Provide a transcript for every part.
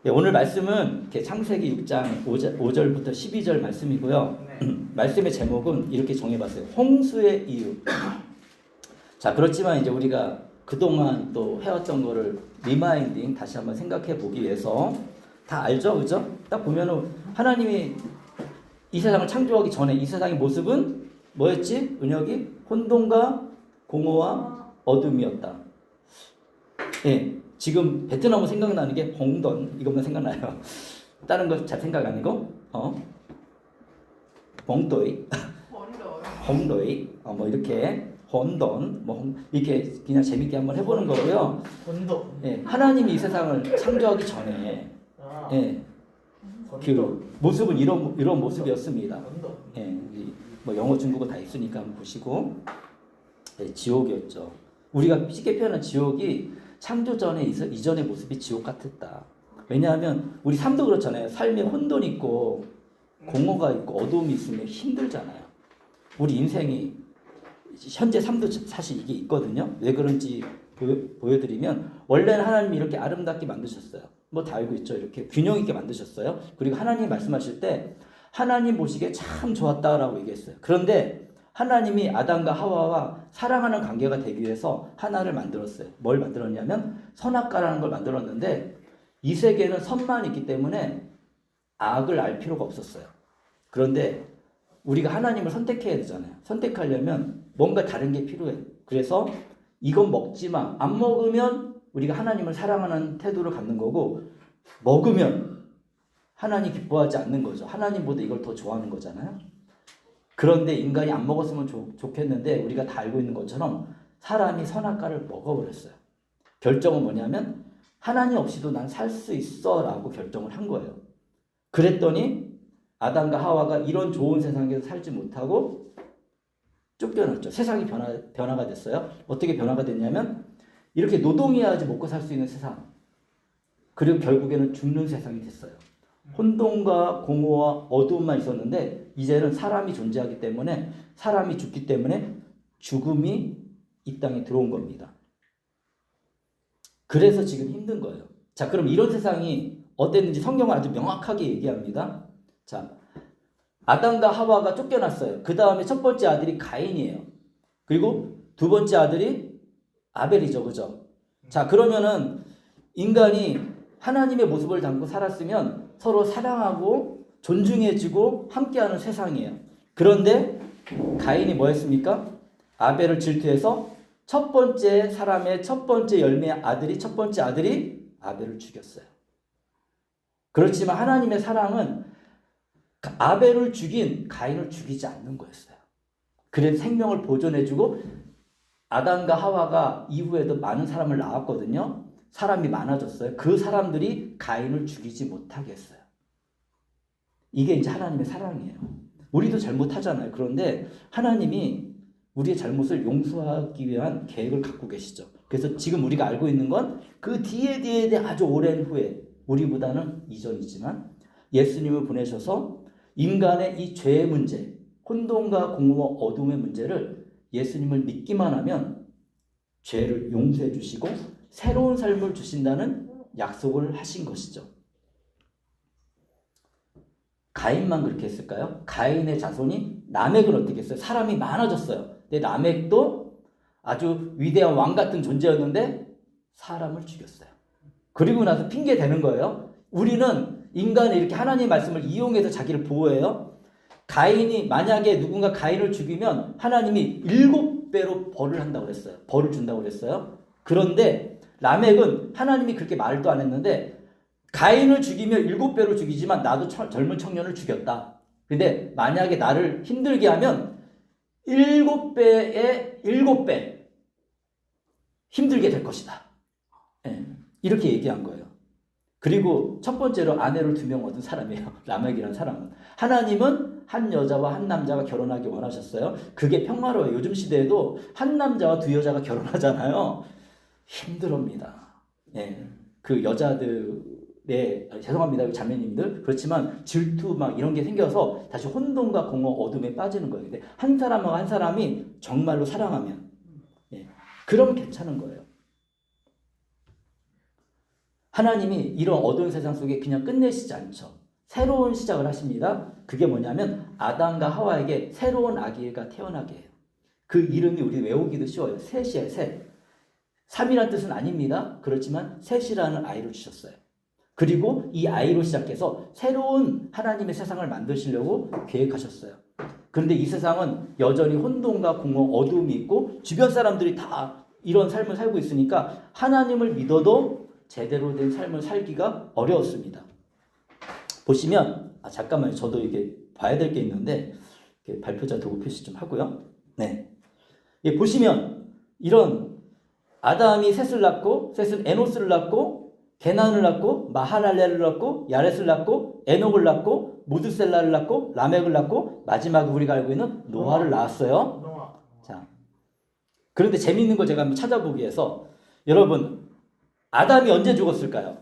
예, 오늘 말씀은 이렇게 창세기 6장 5절부터 12절 말씀이고요. 네. 말씀의 제목은 이렇게 정해봤어요. 홍수의 이유. 자, 그렇지만 이제 우리가 그동안 또 해왔던 거를 리마인딩 다시 한번 생각해 보기 위해서 다 알죠? 그죠? 딱 보면은 하나님이 이 세상을 창조하기 전에 이 세상의 모습은 뭐였지? 은혁이? 혼돈과 공허와 어둠이었다. 예, 지금 베트남어 생각나는 게 홍돈 이것만 생각나요. 다른 거 잘 생각 안 나고 봉도이, 홍도이 뭐 이렇게 혼돈 뭐 이렇게 그냥 재밌게 한번 해보는 거고요. 혼돈. 예, 하나님이 이 세상을 창조하기 전에 예, 그 모습은 이런 모습이었습니다. 혼돈. 예, 뭐 영어 중국어 다 있으니까 한번 보시고 예, 지옥이었죠. 우리가 쉽게 표현한 지옥이 창조 전에 이전의 모습이 지옥 같았다. 왜냐하면 우리 삶도 그렇잖아요. 삶에 혼돈이 있고 공허가 있고 어두움이 있으면 힘들잖아요. 우리 인생이 현재 삶도 사실 이게 있거든요. 왜 그런지 보여드리면 원래는 하나님이 이렇게 아름답게 만드셨어요. 뭐 다 알고 있죠. 이렇게 균형 있게 만드셨어요. 그리고 하나님이 말씀하실 때 하나님 보시기에 참 좋았다라고 얘기했어요. 그런데 하나님이 아담과 하와와 사랑하는 관계가 되기 위해서 하나를 만들었어요. 뭘 만들었냐면 선악과라는 걸 만들었는데 이 세계는 선만 있기 때문에 악을 알 필요가 없었어요. 그런데 우리가 하나님을 선택해야 되잖아요. 선택하려면 뭔가 다른 게 필요해요. 그래서 이건 먹지 마. 안 먹으면 우리가 하나님을 사랑하는 태도를 갖는 거고 먹으면 하나님 기뻐하지 않는 거죠. 하나님보다 이걸 더 좋아하는 거잖아요. 그런데 인간이 안 먹었으면 좋겠는데 우리가 다 알고 있는 것처럼 사람이 선악과를 먹어버렸어요. 결정은 뭐냐면 하나님 없이도 난 살 수 있어 라고 결정을 한 거예요. 그랬더니 아담과 하와가 이런 좋은 세상에서 살지 못하고 쫓겨났죠. 세상이 변화가 됐어요. 어떻게 변화가 됐냐면 이렇게 노동해야지 먹고 살 수 있는 세상, 그리고 결국에는 죽는 세상이 됐어요. 혼돈과 공허와 어두움만 있었는데 이제는 사람이 존재하기 때문에 사람이 죽기 때문에 죽음이 이 땅에 들어온 겁니다. 그래서 지금 힘든 거예요. 자, 그럼 이런 세상이 어땠는지 성경은 아주 명확하게 얘기합니다. 자, 아담과 하와가 쫓겨났어요. 그 다음에 첫 번째 아들이 가인이에요. 그리고 두 번째 아들이 아벨이죠. 그죠? 자, 그러면은 인간이 하나님의 모습을 담고 살았으면 서로 사랑하고 존중해주고 함께하는 세상이에요. 그런데 가인이 뭐 했습니까? 아벨을 질투해서 첫 번째 사람의 첫 번째 열매의 아들이 첫 번째 아들이 아벨을 죽였어요. 그렇지만 하나님의 사랑은 아벨을 죽인 가인을 죽이지 않는 거였어요. 그래서 생명을 보존해주고 아담과 하와가 이후에도 많은 사람을 낳았거든요. 사람이 많아졌어요. 그 사람들이 가인을 죽이지 못하게 했어요. 이게 이제 하나님의 사랑이에요. 우리도 잘못하잖아요. 그런데 하나님이 우리의 잘못을 용서하기 위한 계획을 갖고 계시죠. 그래서 지금 우리가 알고 있는 건 그 뒤에 아주 오랜 후에 우리보다는 이전이지만 예수님을 보내셔서 인간의 이 죄의 문제, 혼돈과 공허와 어둠의 문제를 예수님을 믿기만 하면 죄를 용서해 주시고 새로운 삶을 주신다는 약속을 하신 것이죠. 가인만 그렇게 했을까요? 가인의 자손이 라멕은 어떻게 했어요? 사람이 많아졌어요. 근데 라멕도 아주 위대한 왕 같은 존재였는데 사람을 죽였어요. 그리고 나서 핑계 대는 거예요. 우리는 인간이 이렇게 하나님의 말씀을 이용해서 자기를 보호해요. 가인이 만약에 누군가 가인을 죽이면 하나님이 7배로 벌을 한다고 그랬어요. 벌을 준다고 그랬어요. 그런데 라멕은 하나님이 그렇게 말도 안 했는데 가인을 죽이면 7배로 죽이지만 나도 젊은 청년을 죽였다. 근데 만약에 나를 힘들게 하면 7배의 7배 힘들게 될 것이다. 네, 이렇게 얘기한 거예요. 그리고 첫 번째로 아내를 2명 얻은 사람이에요. 라멕이라는 사람은. 하나님은 한 여자와 한 남자가 결혼하기 원하셨어요. 그게 평화로워요. 요즘 시대에도 한 남자와 2여자가 결혼하잖아요. 힘들합니다. 예, 그 여자들의 죄송합니다, 자매님들. 그렇지만 질투 막 이런 게 생겨서 다시 혼돈과 공허 어둠에 빠지는 거예요. 근데 한 사람과 한 사람이 정말로 사랑하면, 예, 그러면 괜찮은 거예요. 하나님이 이런 어두운 세상 속에 그냥 끝내시지 않죠. 새로운 시작을 하십니다. 그게 뭐냐면 아담과 하와에게 새로운 아기가 태어나게 해요. 그 이름이 우리 외우기도 쉬워요. 셋이에요. 셋. 3이라는 뜻은 아닙니다. 그렇지만 셋이라는 아이를 주셨어요. 그리고 이 아이로 시작해서 새로운 하나님의 세상을 만드시려고 계획하셨어요. 그런데 이 세상은 여전히 혼돈과 공허, 어두움이 있고 주변 사람들이 다 이런 삶을 살고 있으니까 하나님을 믿어도 제대로 된 삶을 살기가 어려웠습니다. 보시면 잠깐만요. 저도 이게 봐야 될 게 있는데 발표자 도구 표시 좀 하고요. 네, 보시면 이런 아담이 셋을 낳고 셋은 에노스를 낳고 게난을 낳고 마하랄렐을 낳고 야렛을 낳고 에녹을 낳고 무드셀라를 낳고 라멕을 낳고 마지막에 우리가 알고 있는 노아를 낳았어요. 자, 그런데 재미있는 거 제가 한번 찾아보기 위해서 여러분 아담이 언제 죽었을까요?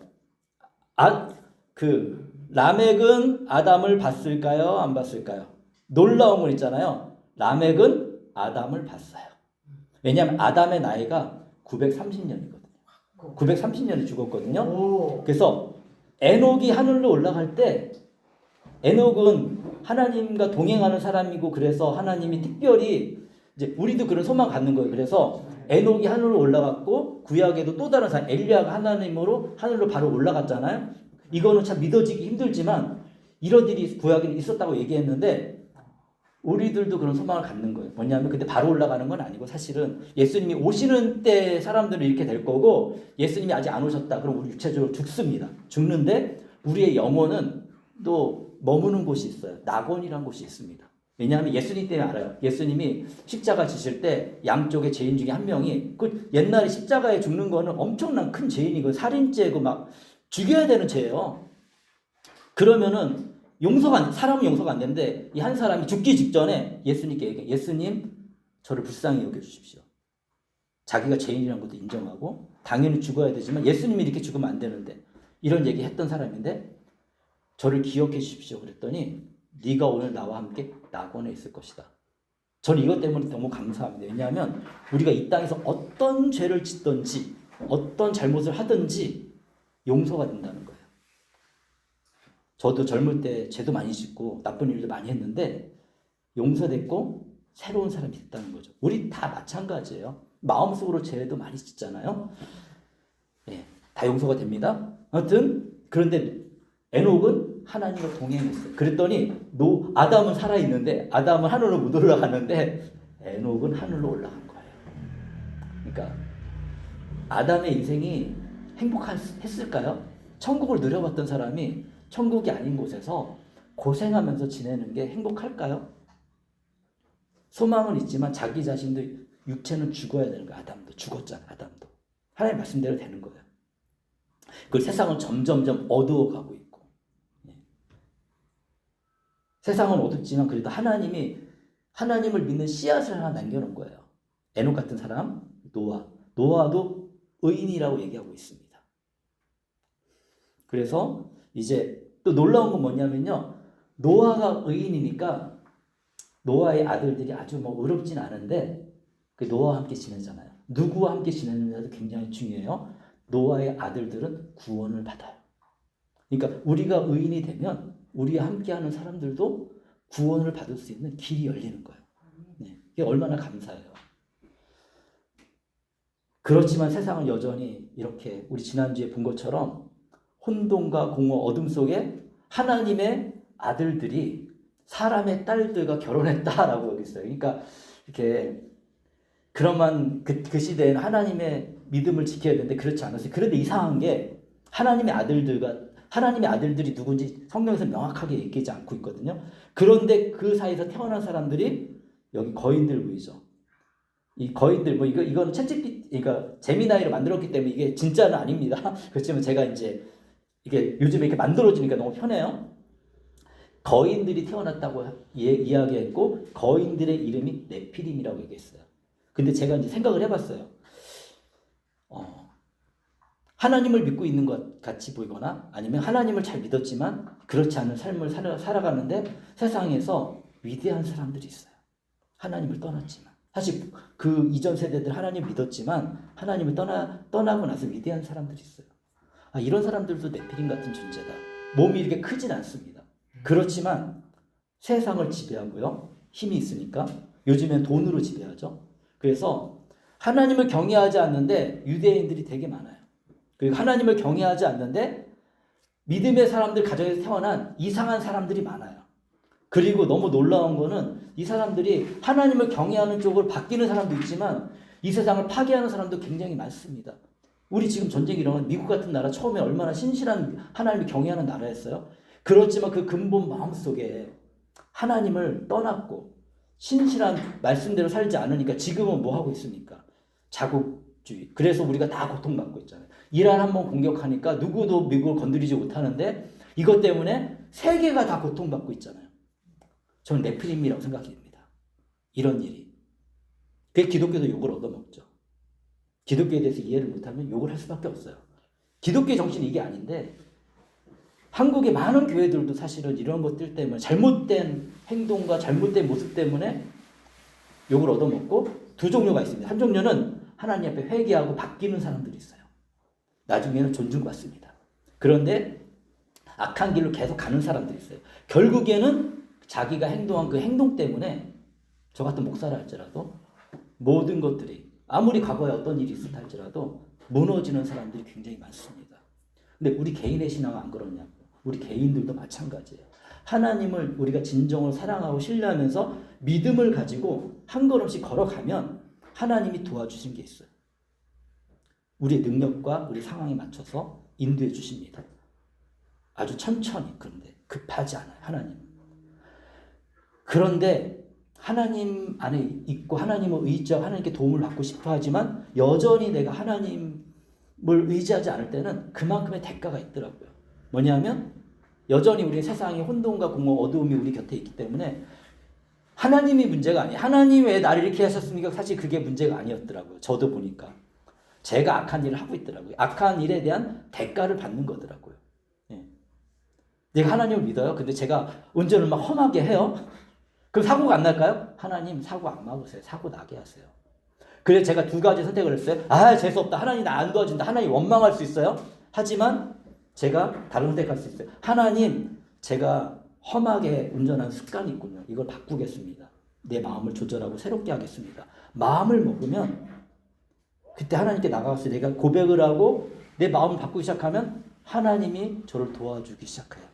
라멕은 아담을 봤을까요? 안 봤을까요? 놀라운 건 있잖아요. 라멕은 아담을 봤어요. 왜냐하면 아담의 나이가 930년이거든요. 930년이 죽었거든요. 그래서 에녹이 하늘로 올라갈 때 에녹은 하나님과 동행하는 사람이고 그래서 하나님이 특별히 이제 우리도 그런 소망 갖는 거예요. 그래서 에녹이 하늘로 올라갔고 구약에도 또 다른 사람 엘리야가 하나님으로 하늘로 바로 올라갔잖아요. 이거는 참 믿어지기 힘들지만 이런 일이 구약에는 있었다고 얘기했는데 우리들도 그런 소망을 갖는 거예요. 뭐냐면 근데 바로 올라가는 건 아니고 사실은 예수님이 오시는 때 사람들은 이렇게 될 거고 예수님이 아직 안 오셨다. 그럼 우리 육체적으로 죽습니다. 죽는데 우리의 영혼은 또 머무는 곳이 있어요. 낙원이라는 곳이 있습니다. 왜냐하면 예수님 때문에 알아요. 예수님이 십자가 지실 때 양쪽에 죄인 중에 한 명이 그 옛날에 십자가에 죽는 거는 엄청난 큰 죄인이고 살인죄고 막 죽여야 되는 죄예요. 그러면은 사람은 용서가 안 되는데 이 한 사람이 죽기 직전에 예수님께 얘기해. 예수님 저를 불쌍히 여겨주십시오. 자기가 죄인이라는 것도 인정하고 당연히 죽어야 되지만 예수님이 이렇게 죽으면 안 되는데 이런 얘기 했던 사람인데 저를 기억해 주십시오. 그랬더니 네가 오늘 나와 함께 낙원에 있을 것이다. 저는 이것 때문에 너무 감사합니다. 왜냐하면 우리가 이 땅에서 어떤 죄를 짓든지 어떤 잘못을 하든지 용서가 된다는 거예요. 저도 젊을 때 죄도 많이 짓고 나쁜 일도 많이 했는데 용서됐고 새로운 사람이 됐다는 거죠. 우리 다 마찬가지예요. 마음속으로 죄도 많이 짓잖아요. 예, 다 용서가 됩니다. 아무튼 그런데 에녹은 하나님과 동행했어요. 그랬더니 아담은 살아있는데 아담은 하늘로 못 올라갔는데 에녹은 하늘로 올라간 거예요. 그러니까 아담의 인생이 행복했을까요? 천국을 누려봤던 사람이 천국이 아닌 곳에서 고생하면서 지내는 게 행복할까요? 소망은 있지만 자기 자신도 육체는 죽어야 되는 거예요. 아담도 죽었잖아요. 아담도. 하나님 말씀대로 되는 거예요. 그 세상은 점점점 어두워가고 있고 세상은 어둡지만 그래도 하나님을 믿는 씨앗을 하나 남겨놓은 거예요. 에녹 같은 사람, 노아도 의인이라고 얘기하고 있습니다. 그래서 이제 또 놀라운 건 뭐냐면요. 노아가 의인이니까 노아의 아들들이 아주 의롭진 않은데 그 노아와 함께 지내잖아요. 누구와 함께 지내느냐도 굉장히 중요해요. 노아의 아들들은 구원을 받아요. 그러니까 우리가 의인이 되면 우리와 함께하는 사람들도 구원을 받을 수 있는 길이 열리는 거예요. 네, 이게 얼마나 감사해요. 그렇지만 세상은 여전히 이렇게 우리 지난주에 본 것처럼 혼돈과 공허 어둠 속에 하나님의 아들들이 사람의 딸들과 결혼했다라고 여기 있어요. 그러니까 이렇게 그러면 그 시대에는 하나님의 믿음을 지켜야 되는데 그렇지 않았어요. 그런데 이상한 게 하나님의 아들들이 누군지 성경에서 명확하게 얘기하지 않고 있거든요. 그런데 그 사이에서 태어난 사람들이 여기 거인들 보이죠. 이 거인들 이거는 그러니까 재미나이로 만들었기 때문에 이게 진짜는 아닙니다. 그렇지만 제가 이제 이게 요즘에 이렇게 만들어지니까 너무 편해요. 거인들이 태어났다고 이야기했고 거인들의 이름이 네피림이라고 얘기했어요. 근데 제가 이제 생각을 해봤어요. 하나님을 믿고 있는 것 같이 보이거나 아니면 하나님을 잘 믿었지만 그렇지 않은 삶을 살아가는데 세상에서 위대한 사람들이 있어요. 하나님을 떠났지만. 사실 그 이전 세대들 하나님 믿었지만 하나님을 떠나고 나서 위대한 사람들이 있어요. 아, 이런 사람들도 네피림 같은 존재다. 몸이 이렇게 크진 않습니다. 그렇지만 세상을 지배하고요. 힘이 있으니까 요즘엔 돈으로 지배하죠. 그래서 하나님을 경외하지 않는데 유대인들이 되게 많아요. 그리고 하나님을 경외하지 않는데 믿음의 사람들 가정에서 태어난 이상한 사람들이 많아요. 그리고 너무 놀라운 거는 이 사람들이 하나님을 경외하는 쪽으로 바뀌는 사람도 있지만 이 세상을 파괴하는 사람도 굉장히 많습니다. 우리 지금 전쟁이 일어난 미국 같은 나라 처음에 얼마나 신실한 하나님을 경외하는 나라였어요. 그렇지만 그 근본 마음속에 하나님을 떠났고 신실한 말씀대로 살지 않으니까 지금은 뭐 하고 있습니까? 자국주의. 그래서 우리가 다 고통받고 있잖아요. 이란 한번 공격하니까 누구도 미국을 건드리지 못하는데 이것 때문에 세계가 다 고통받고 있잖아요. 저는 네피림이라고 생각합니다. 이런 일이. 그게 기독교도 욕을 얻어먹죠. 기독교에 대해서 이해를 못하면 욕을 할 수밖에 없어요. 기독교의 정신이 이게 아닌데 한국의 많은 교회들도 사실은 이런 것들 때문에 잘못된 행동과 잘못된 모습 때문에 욕을 얻어먹고 두 종류가 있습니다. 한 종류는 하나님 앞에 회개하고 바뀌는 사람들이 있어요. 나중에는 존중받습니다. 그런데 악한 길로 계속 가는 사람들이 있어요. 결국에는 자기가 행동한 그 행동 때문에 저 같은 목사라 할지라도 모든 것들이 아무리 과거에 어떤 일이 있었다 할지라도 무너지는 사람들이 굉장히 많습니다. 근데 우리 개인의 신앙은 안 그렇냐고. 우리 개인들도 마찬가지예요. 하나님을 우리가 진정으로 사랑하고 신뢰하면서 믿음을 가지고 한 걸음씩 걸어가면 하나님이 도와주신 게 있어요. 우리의 능력과 우리 상황에 맞춰서 인도해 주십니다. 아주 천천히. 그런데 급하지 않아요. 하나님. 그런데 하나님 안에 있고 하나님을 의지하고 하나님께 도움을 받고 싶어 하지만 여전히 내가 하나님을 의지하지 않을 때는 그만큼의 대가가 있더라고요. 뭐냐면 여전히 우리 세상에 혼돈과 공허 어두움이 우리 곁에 있기 때문에 하나님이 문제가 아니에요. 하나님 왜 나를 이렇게 하셨습니까? 사실 그게 문제가 아니었더라고요. 저도 보니까. 제가 악한 일을 하고 있더라고요. 악한 일에 대한 대가를 받는 거더라고요. 예. 내가 하나님을 믿어요. 근데 제가 운전을 막 험하게 해요. 그럼 사고가 안 날까요? 하나님 사고 안 막으세요. 사고 나게 하세요. 그래서 제가 두 가지 선택을 했어요. 아, 재수없다. 하나님 나 안 도와준다. 하나님 원망할 수 있어요. 하지만 제가 다른 선택할 수 있어요. 하나님, 제가 험하게 운전하는 습관이 있군요. 이걸 바꾸겠습니다. 내 마음을 조절하고 새롭게 하겠습니다. 마음을 먹으면 그때 하나님께 나가서 내가 고백을 하고 내 마음을 바꾸기 시작하면 하나님이 저를 도와주기 시작해요.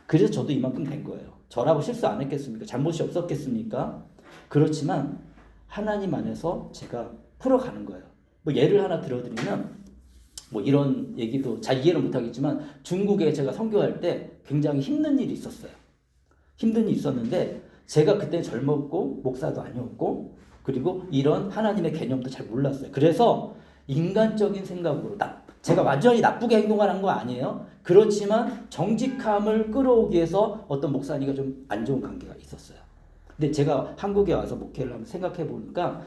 그래서 저도 이만큼 된 거예요. 저라고 실수 안 했겠습니까? 잘못이 없었겠습니까? 그렇지만 하나님 안에서 제가 풀어가는 거예요. 뭐 예를 하나 들어드리면 뭐 이런 얘기도 잘 이해를 못하겠지만 중국에 제가 선교할 때 굉장히 힘든 일이 있었어요. 힘든 일이 있었는데 제가 그때 젊었고 목사도 아니었고 그리고 이런 하나님의 개념도 잘 몰랐어요. 그래서 인간적인 생각으로 제가 완전히 나쁘게 행동하는 거 아니에요. 그렇지만 정직함을 끌어오기 위해서 어떤 목사님과 좀 안 좋은 관계가 있었어요. 근데 제가 한국에 와서 목회를 한번 생각해 보니까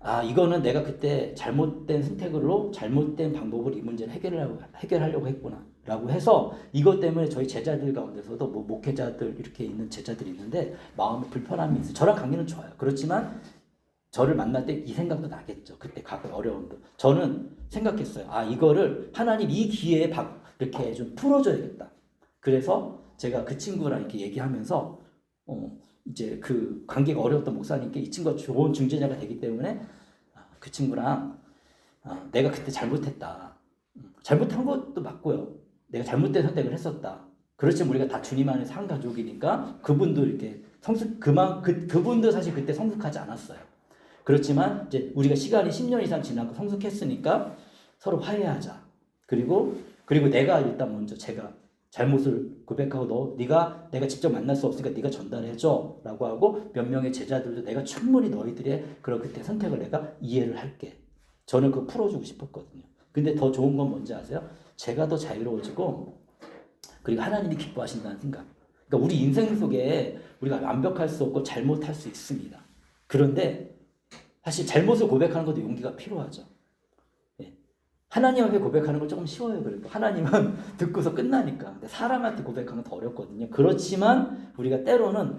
아, 이거는 내가 그때 잘못된 선택으로 잘못된 방법으로 이 문제를 해결하려고 했구나 라고 해서 이것 때문에 저희 제자들 가운데서도 뭐 목회자들 이렇게 있는 제자들이 있는데 마음에 불편함이 있어요. 저랑 관계는 좋아요. 그렇지만 저를 만날 때 이 생각도 나겠죠. 그때 과거 어려움도. 저는 생각했어요. 아, 이거를 하나님 이 기회에 이렇게 좀 풀어줘야겠다. 그래서 제가 그 친구랑 이렇게 얘기하면서 이제 그 관계가 어려웠던 목사님께 이 친구가 좋은 중재자가 되기 때문에 그 친구랑 내가 그때 잘못했다. 잘못한 것도 맞고요. 내가 잘못된 선택을 했었다. 그렇지만 우리가 다 주님 안에서 한 가족이니까 그분도 이렇게 그분도 사실 그때 성숙하지 않았어요. 그렇지만 이제 우리가 시간이 10년 이상 지나고 성숙했으니까 서로 화해하자. 그리고 내가 일단 먼저 제가 잘못을 고백하고 네가 내가 직접 만날 수 없으니까 네가 전달해줘라고 하고 몇 명의 제자들도 내가 충분히 너희들의 그런 그때 선택을 내가 이해를 할게. 저는 그거 풀어주고 싶었거든요. 근데 더 좋은 건 뭔지 아세요? 제가 더 자유로워지고 그리고 하나님이 기뻐하신다는 생각. 그러니까 우리 인생 속에 우리가 완벽할 수 없고 잘못할 수 있습니다. 그런데 사실 잘못을 고백하는 것도 용기가 필요하죠. 하나님 앞에 고백하는 건 조금 쉬워요. 그래도 하나님은 듣고서 끝나니까. 근데 사람한테 고백하는 건 더 어렵거든요. 그렇지만 우리가 때로는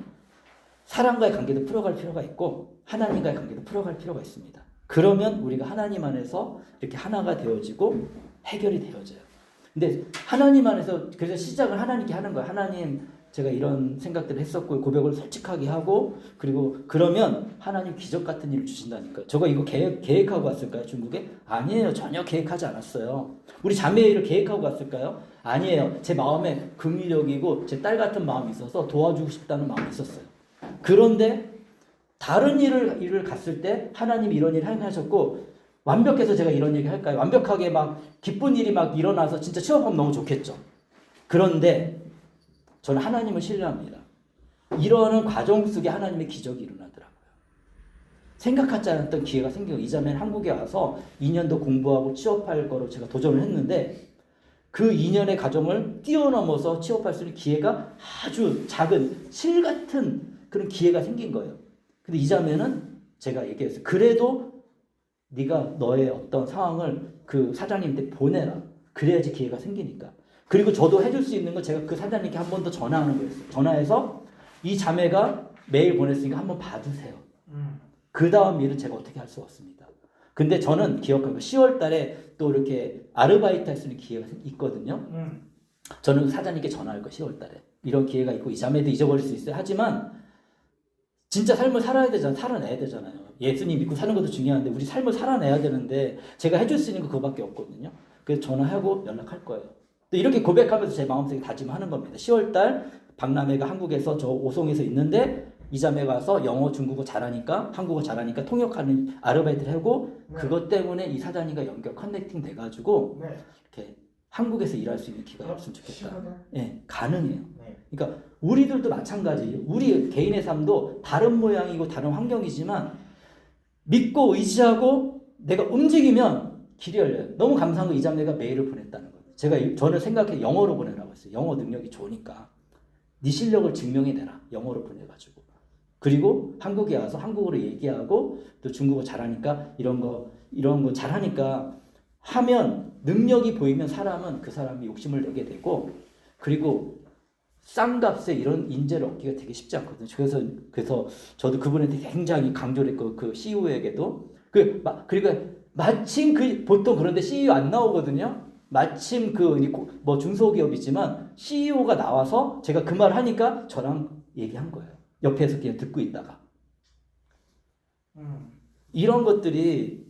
사람과의 관계도 풀어갈 필요가 있고 하나님과의 관계도 풀어갈 필요가 있습니다. 그러면 우리가 하나님 안에서 이렇게 하나가 되어지고 해결이 되어져요. 근데 하나님 안에서 그래서 시작을 하나님께 하는 거예요. 하나님 제가 이런 생각들을 했었고 고백을 솔직하게 하고 그리고 그러면 하나님 기적 같은 일을 주신다니까요. 저거 이거 계획하고 왔을까요? 중국에? 아니에요. 전혀 계획하지 않았어요. 우리 자매를 계획하고 왔을까요? 아니에요. 제 마음에 긍휼력이고 제 딸 같은 마음이 있어서 도와주고 싶다는 마음이 있었어요. 그런데 다른 일을 갔을 때 하나님이 이런 일을 행하셨고 완벽해서 제가 이런 얘기 할까요? 완벽하게 막 기쁜 일이 막 일어나서 진짜 취업하면 너무 좋겠죠. 그런데 저는 하나님을 신뢰합니다. 이러는 과정 속에 하나님의 기적이 일어나더라고요. 생각하지 않았던 기회가 생기고 이 자매는 한국에 와서 2년도 공부하고 취업할 거로 제가 도전을 했는데 그 2년의 과정을 뛰어넘어서 취업할 수 있는 기회가 아주 작은 실 같은 그런 기회가 생긴 거예요. 근데 이 자매는 제가 얘기했어요. 그래도 네가 너의 어떤 상황을 그 사장님한테 보내라. 그래야지 기회가 생기니까. 그리고 저도 해줄 수 있는 건 제가 그 사장님께 한 번 더 전화하는 거였어요. 전화해서 이 자매가 메일 보냈으니까 한번 받으세요. 그 다음 일은 제가 어떻게 할 수 없습니다. 근데 저는 기억하고 10월 달에 또 이렇게 아르바이트 할 수 있는 기회가 있거든요. 저는 사장님께 전화할 거예요. 10월 달에. 이런 기회가 있고 이 자매도 잊어버릴 수 있어요. 하지만 진짜 삶을 살아야 되잖아요. 살아내야 되잖아요. 예수님 믿고 사는 것도 중요한데 우리 삶을 살아내야 되는데 제가 해줄 수 있는 거 그거밖에 없거든요. 그래서 전화하고 연락할 거예요. 또 이렇게 고백하면서 제 마음속에 다짐하는 겁니다. 10월달 박람회가 한국에서 저 오송에서 있는데 이 자매가 와서 영어, 중국어 잘하니까 한국어 잘하니까 통역하는 아르바이트를 하고 그것 때문에 이 사장님과 연결 커넥팅 돼가지고 이렇게 한국에서 일할 수 있는 기회가 없으면 좋겠다. 네, 가능해요. 그러니까 우리들도 마찬가지예요. 우리 개인의 삶도 다른 모양이고 다른 환경이지만 믿고 의지하고 내가 움직이면 길이 열려요. 너무 감사한 거 이 자매가 메일을 보냈다는 거예요. 저는 생각해 영어로 보내라고 했어요. 영어 능력이 좋으니까 네 실력을 증명해내라. 영어로 보내가지고 그리고 한국에 와서 한국어로 얘기하고 또 중국어 잘하니까 이런 거 잘하니까 하면 능력이 보이면 사람은 그 사람이 욕심을 내게 되고 그리고 싼 값에 이런 인재를 얻기가 되게 쉽지 않거든요. 그래서 저도 그분한테 굉장히 강조를 했고 그 CEO에게도 그리고 마침 보통 그런데 CEO 안 나오거든요. 마침 뭐 중소기업이지만 CEO가 나와서 제가 그 말을 하니까 저랑 얘기한 거예요. 옆에서 그냥 듣고 있다가 이런 것들이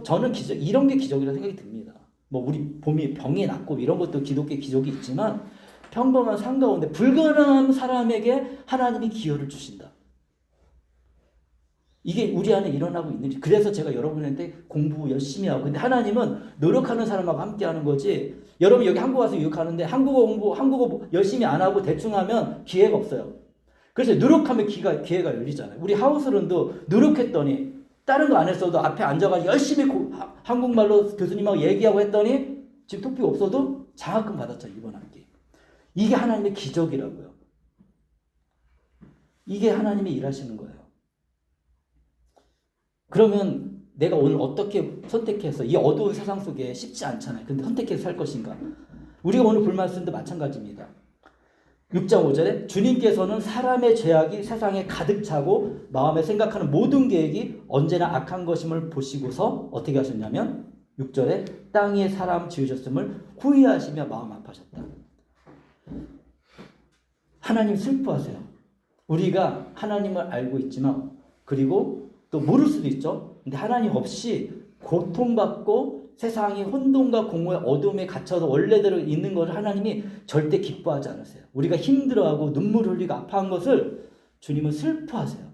저는 이런 게 기적이라고 생각이 듭니다. 뭐 우리 병이 낫고 이런 것도 기독교의 기적이 있지만 평범한 삶 가운데 불가능한 사람에게 하나님이 기회를 주신다. 이게 우리 안에 일어나고 있는지. 그래서 제가 여러분한테 공부 열심히 하고 근데 하나님은 노력하는 사람하고 함께 하는 거지. 여러분 여기 한국 와서 유학하는데 한국어 열심히 안 하고 대충 하면 기회가 없어요. 그래서 노력하면 기회가 열리잖아요. 우리 하우스론도 노력했더니 다른 거 안 했어도 앞에 앉아가지고 열심히 한국말로 교수님하고 얘기하고 했더니 지금 토픽 없어도 장학금 받았죠. 이번 학기. 이게 하나님의 기적이라고요. 이게 하나님이 일하시는 거예요. 그러면 내가 오늘 어떻게 선택해서 이 어두운 세상 속에 쉽지 않잖아요. 근데 선택해서 살 것인가? 우리가 오늘 볼 말씀도 마찬가지입니다. 6장 5절에 주님께서는 사람의 죄악이 세상에 가득 차고 마음에 생각하는 모든 계획이 언제나 악한 것임을 보시고서 어떻게 하셨냐면 6절에 땅 위에 사람 지으셨음을 후회하시며 마음 아파하셨다. 하나님 슬퍼하세요. 우리가 하나님을 알고 있지만 그리고 또 모를 수도 있죠. 근데 하나님 없이 고통받고 세상이 혼돈과 공허의 어둠에 갇혀서 원래대로 있는 것을 하나님이 절대 기뻐하지 않으세요. 우리가 힘들어하고 눈물을 흘리고 아파한 것을 주님은 슬퍼하세요.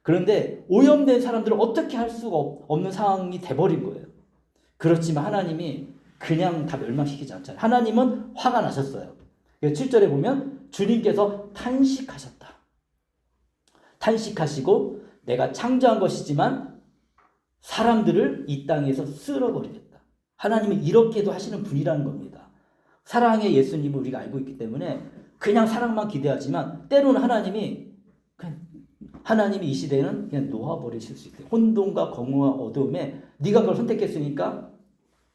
그런데 오염된 사람들을 어떻게 할 수가 없는 상황이 돼버린 거예요. 그렇지만 하나님이 그냥 다 멸망시키지 않잖아요. 하나님은 화가 나셨어요. 7절에 보면 주님께서 탄식하셨다. 탄식하시고 내가 창조한 것이지만 사람들을 이 땅에서 쓸어버리겠다. 하나님은 이렇게도 하시는 분이라는 겁니다. 사랑의 예수님을 우리가 알고 있기 때문에 그냥 사랑만 기대하지만 때로는 하나님이 이 시대에는 그냥 놓아버리실 수 있대요. 혼돈과 공허와 어두움에 네가 그걸 선택했으니까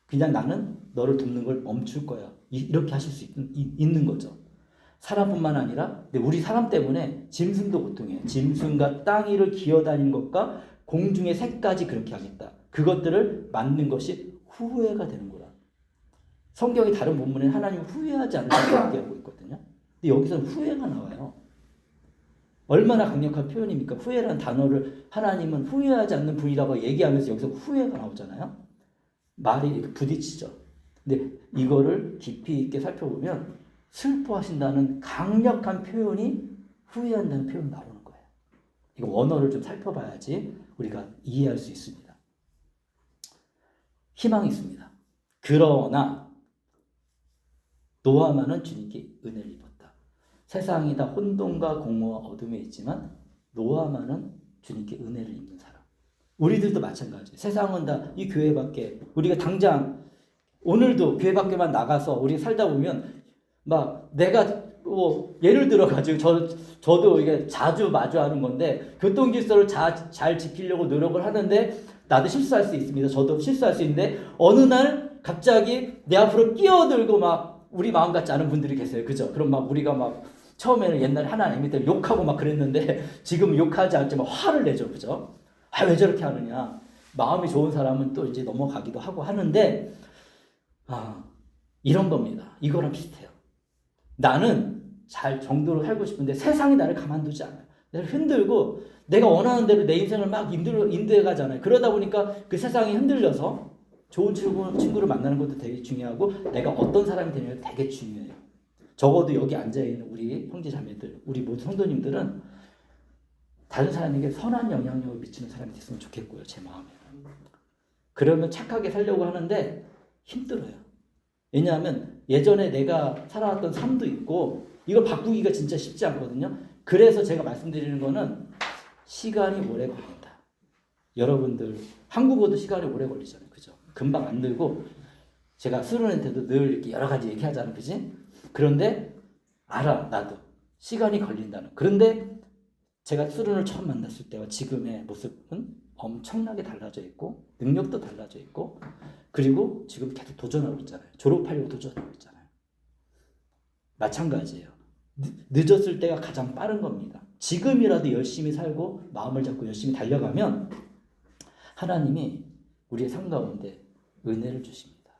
그냥 나는 너를 돕는 걸 멈출 거야. 이렇게 하실 수 있는 거죠. 사람뿐만 아니라 우리 사람 때문에 짐승도 고통해요. 짐승과 땅 위를 기어다니는 것과 공중의 새까지 그렇게 하겠다. 그것들을 맞는 것이 후회가 되는 거라. 성경의 다른 본문에 하나님 후회하지 않는다고 얘기하고 있거든요. 근데 여기서는 후회가 나와요. 얼마나 강력한 표현입니까? 후회라는 단어를 하나님은 후회하지 않는 분이라고 얘기하면서 여기서 후회가 나오잖아요. 말이 부딪히죠. 근데 이거를 깊이 있게 살펴보면 슬퍼하신다는 강력한 표현이 후회한다는 표현 나오는 거예요. 이거 원어를 좀 살펴봐야지 우리가 이해할 수 있습니다. 희망이 있습니다. 그러나 노아만은 주님께 은혜를 입었다. 세상이 다 혼돈과 공허와 어둠에 있지만 노아만은 주님께 은혜를 입는 사람. 우리들도 마찬가지예요. 세상은 다 이 교회 밖에, 우리가 당장 오늘도 교회 밖에만 나가서 우리 살다 보면 막 내가 예를 들어 가지고 저도 이게 자주 마주하는 건데 교통 질서를 잘 지키려고 노력을 하는데 나도 실수할 수 있습니다. 저도 실수할 수 있는데 어느 날 갑자기 내 앞으로 끼어들고 막 우리 마음 같지 않은 분들이 계세요. 그죠? 그럼 막 우리가 막 처음에는 옛날에 하나님 때문에 욕하고 막 그랬는데 지금 욕하지 않지만 화를 내죠. 그죠? 왜 저렇게 하느냐. 마음이 좋은 사람은 또 이제 넘어가기도 하고 하는데 이런 겁니다. 이거랑 비슷해요. 나는 잘 정도로 살고 싶은데 세상이 나를 가만두지 않아요. 나를 흔들고 내가 원하는 대로 내 인생을 막 인도해 가잖아요. 그러다 보니까 그 세상이 흔들려서 좋은 친구를 만나는 것도 되게 중요하고 내가 어떤 사람이 되느냐가 되게 중요해요. 적어도 여기 앉아있는 우리 형제 자매들, 우리 모든 성도님들은 다른 사람에게 선한 영향력을 미치는 사람이 됐으면 좋겠고요. 제 마음에는. 그러면 착하게 살려고 하는데 힘들어요. 왜냐하면 예전에 내가 살아왔던 삶도 있고 이걸 바꾸기가 진짜 쉽지 않거든요. 그래서 제가 말씀드리는 거는 시간이 오래 걸린다. 여러분들 한국어도 시간이 오래 걸리잖아요. 그죠? 금방 안 늘고 제가 수련한테도 늘 이렇게 여러 가지 얘기하잖아요. 그지? 그런데 알아. 나도 시간이 걸린다는. 그런데 제가 수련을 처음 만났을 때와 지금의 모습은 엄청나게 달라져 있고 능력도 달라져 있고 그리고 지금 계속 도전하고 있잖아요. 졸업하려고 도전하고 있잖아요. 마찬가지예요. 늦었을 때가 가장 빠른 겁니다. 지금이라도 열심히 살고 마음을 잡고 열심히 달려가면 하나님이 우리의 삶 가운데 은혜를 주십니다.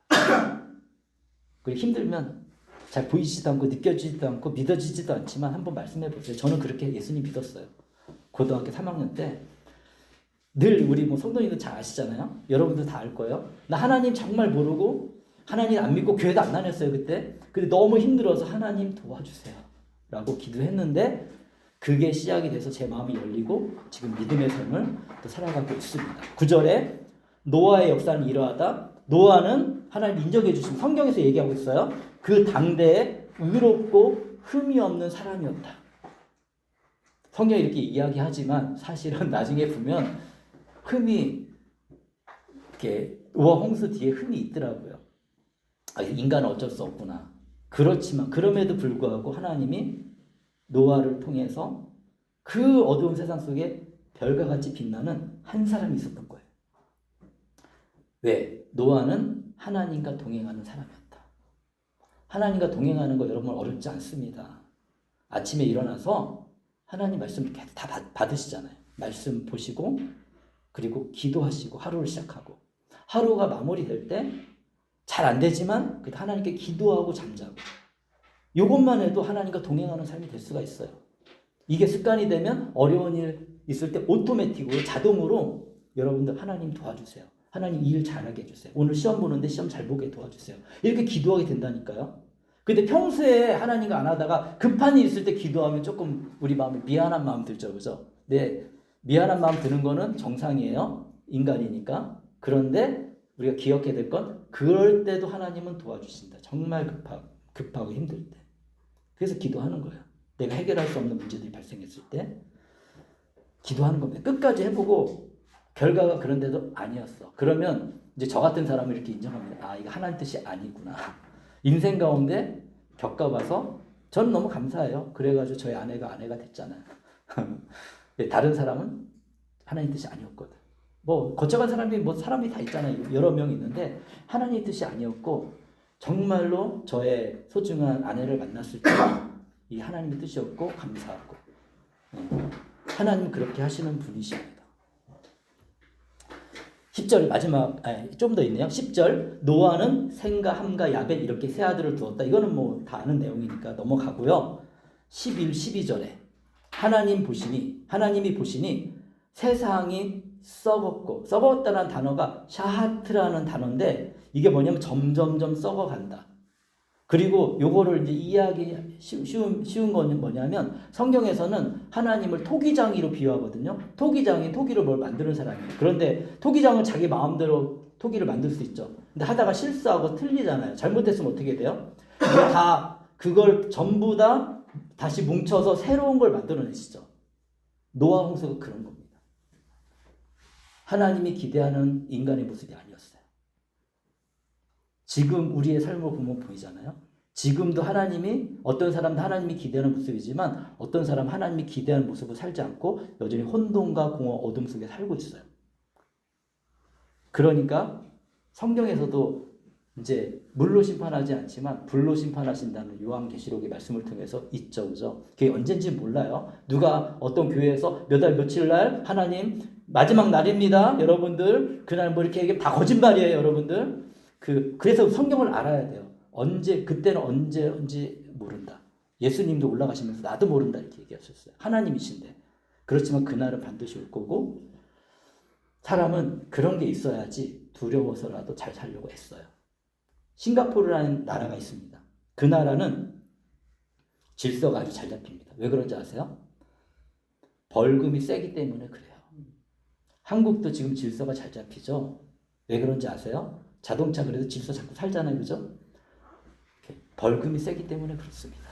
그리고 힘들면 잘 보이지도 않고 느껴지지도 않고 믿어지지도 않지만 한번 말씀해 보세요. 저는 그렇게 예수님 믿었어요. 고등학교 3학년 때 늘 우리 성도님들 잘 아시잖아요. 여러분들 다 알 거예요. 나 하나님 정말 모르고 하나님 안 믿고 교회도 안 다녔어요 그때. 근데 너무 힘들어서 하나님 도와주세요 라고 기도했는데 그게 시작이 돼서 제 마음이 열리고 지금 믿음의 삶을 또 살아가고 있습니다. 9절에 노아의 역사는 이러하다. 노아는 하나님 인정해 주신 성경에서 얘기하고 있어요. 그 당대에 의롭고 흠이 없는 사람이었다. 성경이 이렇게 이야기하지만 사실은 나중에 보면 흠이 이렇게 우와 홍수 뒤에 흠이 있더라고요. 인간은 어쩔 수 없구나. 그렇지만 그럼에도 불구하고 하나님이 노아를 통해서 그 어두운 세상 속에 별과 같이 빛나는 한 사람이 있었던 거예요. 왜? 노아는 하나님과 동행하는 사람이었다. 하나님과 동행하는 거 여러분 어렵지 않습니다. 아침에 일어나서 하나님 말씀을 계속 다 받으시잖아요. 말씀 보시고 그리고 기도하시고 하루를 시작하고 하루가 마무리될 때 잘 안 되지만 하나님께 기도하고 잠자고 이것만 해도 하나님과 동행하는 삶이 될 수가 있어요. 이게 습관이 되면 어려운 일 있을 때 오토매틱으로 자동으로 여러분들 하나님 도와주세요. 하나님 일 잘하게 해주세요. 오늘 시험 보는데 시험 잘 보게 도와주세요. 이렇게 기도하게 된다니까요. 근데 평소에 하나님과 안 하다가 급한 일 있을 때 기도하면 조금 우리 마음에 미안한 마음 들죠. 그죠? 네, 미안한 마음 드는 거는 정상이에요. 인간이니까. 그런데 우리가 기억해야 될 건 그럴 때도 하나님은 도와주신다. 정말 급하고 힘들 때. 그래서 기도하는 거예요. 내가 해결할 수 없는 문제들이 발생했을 때 기도하는 겁니다. 끝까지 해보고 결과가 그런데도 아니었어. 그러면 이제 저 같은 사람을 이렇게 인정합니다. 이거 하나님 뜻이 아니구나. 인생 가운데 겪어봐서 저는 너무 감사해요. 그래가지고 저희 아내가 됐잖아요. 다른 사람은 하나님 뜻이 아니었거든. 거쳐간 사람이 사람이 다 있잖아요. 여러 명 있는데 하나님 뜻이 아니었고 정말로 저의 소중한 아내를 만났을 때 이 하나님의 뜻이었고 감사하고 하나님 그렇게 하시는 분이십니다. 10절 마지막 좀 더 있네요. 10절 노아는 셈과 함과 야벳 이렇게 세 아들을 두었다. 이거는 뭐 다 아는 내용이니까 넘어가고요. 11, 12절에 하나님이 보시니 세상이 썩었다는 단어가 샤하트라는 단어인데 이게 뭐냐면 점점점 썩어간다. 그리고 요거를 이제 이해하기 쉬운 건 뭐냐면 성경에서는 하나님을 토기장이로 비유하거든요. 토기장이 토기로 뭘 만드는 사람이에요. 그런데 토기장은 자기 마음대로 토기를 만들 수 있죠. 근데 하다가 실수하고 틀리잖아요. 잘못했으면 어떻게 돼요? 그걸 전부 다 다시 뭉쳐서 새로운 걸 만들어내시죠. 노아 홍수가 그런 겁니다. 하나님이 기대하는 인간의 모습이 아니었어요. 지금 우리의 삶을 보면 보이잖아요. 지금도 어떤 사람도 하나님이 기대하는 모습이지만 어떤 사람은 하나님이 기대하는 모습을 살지 않고 여전히 혼돈과 공허 어둠 속에 살고 있어요. 그러니까 성경에서도 이제 물로 심판하지 않지만 불로 심판하신다는 요한계시록의 말씀을 통해서 있죠. 그죠? 그게 언젠지 몰라요. 누가 어떤 교회에서 몇 월 며칠 날 하나님 마지막 날입니다. 여러분들 그날 뭐 이렇게 얘기하면 다 거짓말이에요. 여러분들. 그래서 성경을 알아야 돼요. 그때는 언제 모른다. 예수님도 올라가시면서 나도 모른다 이렇게 얘기하셨어요. 하나님이신데. 그렇지만 그날은 반드시 올 거고 사람은 그런 게 있어야지 두려워서라도 잘 살려고 애써요. 싱가포르라는 나라가 있습니다. 그 나라는 질서가 아주 잘 잡힙니다. 왜 그런지 아세요? 벌금이 세기 때문에 그래요. 한국도 지금 질서가 잘 잡히죠? 왜 그런지 아세요? 자동차 그래도 질서 잡고 살잖아요. 그죠? 벌금이 세기 때문에 그렇습니다.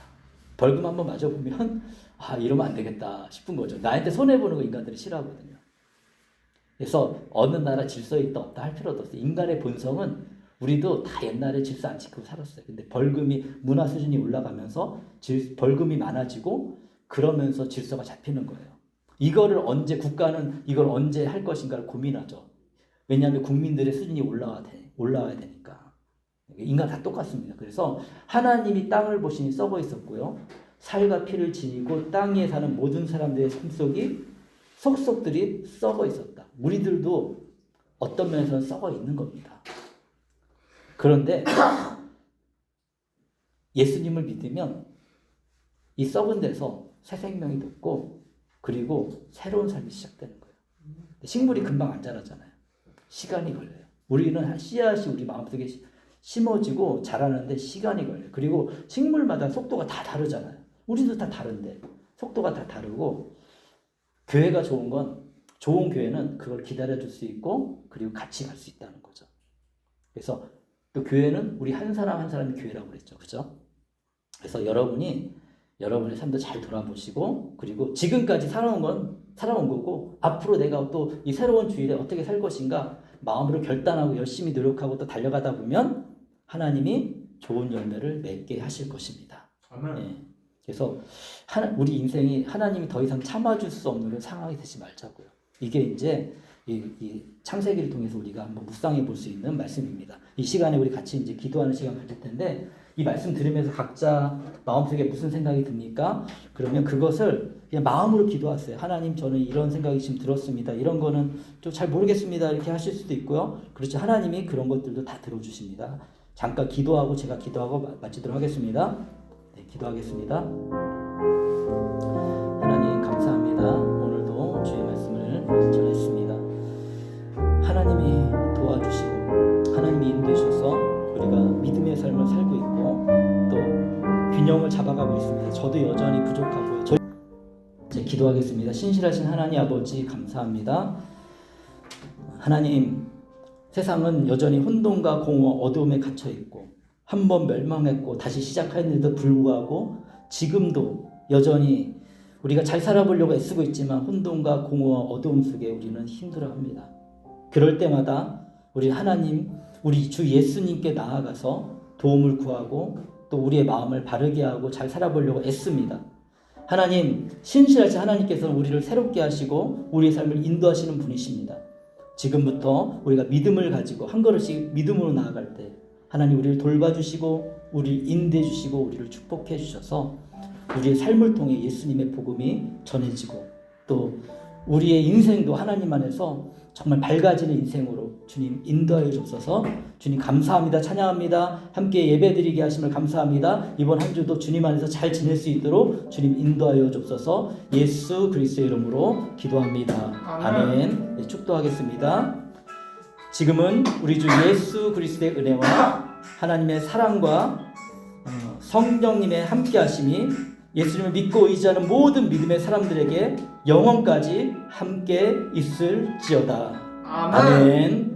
벌금 한번 맞아보면 이러면 안 되겠다 싶은 거죠. 나한테 손해보는 거 인간들이 싫어하거든요. 그래서 어느 나라 질서에 있다 없다 할 필요도 없어요. 인간의 본성은 우리도 다 옛날에 질서 안 지키고 살았어요. 근데 벌금이 문화 수준이 올라가면서 벌금이 많아지고 그러면서 질서가 잡히는 거예요. 국가는 이걸 언제 할 것인가를 고민하죠. 왜냐하면 국민들의 수준이 올라와야 되니까. 인간 다 똑같습니다. 그래서 하나님이 땅을 보시니 썩어 있었고요. 살과 피를 지니고 땅 위에 사는 모든 사람들의 속속들이 썩어 있었다. 우리들도 어떤 면에서는 썩어 있는 겁니다. 그런데 예수님을 믿으면 이 썩은 데서 새 생명이 돋고 그리고 새로운 삶이 시작되는 거예요. 식물이 금방 안 자라잖아요. 시간이 걸려요. 우리는 씨앗이 우리 마음속에 심어지고 자라는데 시간이 걸려요. 그리고 식물마다 속도가 다 다르잖아요. 우리도 다 다른데 속도가 다 다르고 교회가 좋은 교회는 그걸 기다려줄 수 있고 그리고 같이 갈 수 있다는 거죠. 그래서 또 교회는 우리 한 사람 한 사람이 교회라고 그랬죠. 그죠? 그래서 여러분의 삶도 잘 돌아보시고 그리고 지금까지 살아온 거고 앞으로 내가 또 이 새로운 주일에 어떻게 살 것인가 마음으로 결단하고 열심히 노력하고 또 달려가다 보면 하나님이 좋은 열매를 맺게 하실 것입니다. 예. 그래서 우리 인생이 하나님이 더 이상 참아줄 수 없는 상황이 되지 말자고요. 이게 이제 이 창세기를 통해서 우리가 한번 묵상해 볼 수 있는 말씀입니다. 이 시간에 우리 같이 이제 기도하는 시간 가질 텐데 이 말씀 들으면서 각자 마음속에 무슨 생각이 듭니까? 그러면 그것을 그냥 마음으로 기도하세요. 하나님 저는 이런 생각이 지금 들었습니다. 이런 거는 좀 잘 모르겠습니다. 이렇게 하실 수도 있고요. 그렇죠. 하나님이 그런 것들도 다 들어주십니다. 잠깐 기도하고 제가 기도하고 마치도록 하겠습니다. 네, 기도하겠습니다. 하나님 감사합니다. 오늘도 주의 말씀을 전했습니다. 하나님이 도와주시고 하나님이 인도해 주셔서 우리가 믿음의 삶을 살고 있고 또 균형을 잡아가고 있습니다. 저도 여전히 부족하고요. 이제 기도하겠습니다. 신실하신 하나님 아버지 감사합니다. 하나님 세상은 여전히 혼돈과 공허 어두움에 갇혀 있고 한 번 멸망했고 다시 시작하는데도 불구하고 지금도 여전히 우리가 잘 살아보려고 애쓰고 있지만 혼돈과 공허 어두움 속에 우리는 힘들어합니다. 그럴 때마다 우리 하나님 우리 주 예수님께 나아가서 도움을 구하고 또 우리의 마음을 바르게 하고 잘 살아보려고 애씁니다. 하나님 신실하신 하나님께서는 우리를 새롭게 하시고 우리의 삶을 인도하시는 분이십니다. 지금부터 우리가 믿음을 가지고 한 걸음씩 믿음으로 나아갈 때 하나님 우리를 돌봐주시고 우리를 인도해 주시고 우리를 축복해 주셔서 우리의 삶을 통해 예수님의 복음이 전해지고 또 우리의 인생도 하나님 안에서 정말 밝아지는 인생으로 주님 인도하여 주옵소서. 주님 감사합니다. 찬양합니다. 함께 예배드리게 하심을 감사합니다. 이번 한 주도 주님 안에서 잘 지낼 수 있도록 주님 인도하여 주옵소서. 예수 그리스도의 이름으로 기도합니다. 아멘. 네, 축도하겠습니다. 지금은 우리 주 예수 그리스도의 은혜와 하나님의 사랑과 성령님의 함께하심이 예수님을 믿고 의지하는 모든 믿음의 사람들에게 영원까지 함께 있을지어다. 아멘.